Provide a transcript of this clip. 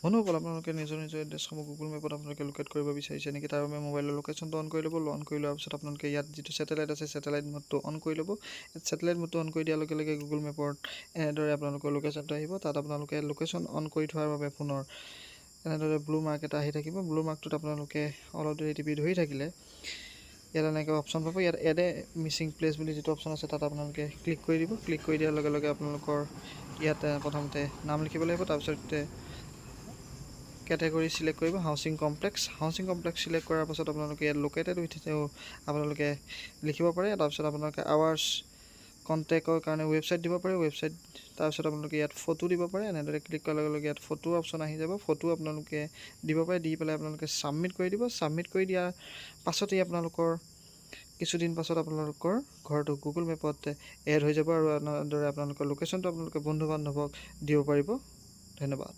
বন্ধুসকল আপোনালোকে নিজৰ এড্ৰেছসমূহ গুগল মেপত আপোনালোকে লোকেট কৰিব বিচাৰিছে নেকি? তাৰ বাবে মোবাইলৰ লোকেশ্যনটো অন কৰি ল'ব। অন কৰি লোৱাৰ পিছত আপোনালোকে ইয়াত যিটো ছেটেলাইট আছে ছেটেলাইট মোডটো অন কৰি ল'ব। ছেটেলাইট মোডটো অন কৰি দিয়াৰ লগে লগে গুগল মেপত এনেদৰে আপোনালোকৰ লোকেশ্যনটো আহিব। তাত আপোনালোকে লোকেশ্যন অন কৰি থোৱাৰ বাবে ফোনৰ এনেদৰে ব্লু মাৰ্ক এটা আহি থাকিব। ব্লু মাৰ্কটোত আপোনালোকে অলপ দেৰি টিপি ধৰি থাকিলে ইয়াত এনেকৈ অপশ্যন পাব। ইয়াত এড এ মিছিং প্লেচ বুলি যিটো অপশ্যন আছে তাত আপোনালোকে ক্লিক কৰি দিব। ক্লিক কৰি দিয়াৰ লগে লগে আপোনালোকৰ ইয়াত প্ৰথমতে নাম লিখিব লাগিব। তাৰপিছত কেটেগৰী চিলেক্ট কৰিব হাউচিং কমপ্লেক্স চিলেক্ট কৰাৰ পাছত আপোনালোকে ইয়াত লোকেটেড উইথ আপোনালোকে লিখিব পাৰে। তাৰপিছত আপোনালোকে আৱাৰ্ছ কণ্টেক্টৰ কাৰণে ৱেবছাইট দিব পাৰে। তাৰপিছত আপোনালোকে ইয়াত ফটো দিব পাৰে। এনেদৰে ক্লিক কৰাৰ লগে লগে ইয়াত ফটো অপশ্যন আহি যাব। ফটো আপোনালোকে দিব পাৰে। দি পেলাই আপোনালোকে ছাবমিট কৰি দিব। ছাবমিট কৰি দিয়াৰ পাছতেই আপোনালোকৰ কিছুদিন পাছত আপোনালোকৰ ঘৰটো গুগল মেপত এড হৈ যাব আৰু এনেদৰে আপোনালোকৰ লোকেশ্যনটো আপোনালোকে বন্ধু বান্ধৱক দিব পাৰিব। ধন্যবাদ।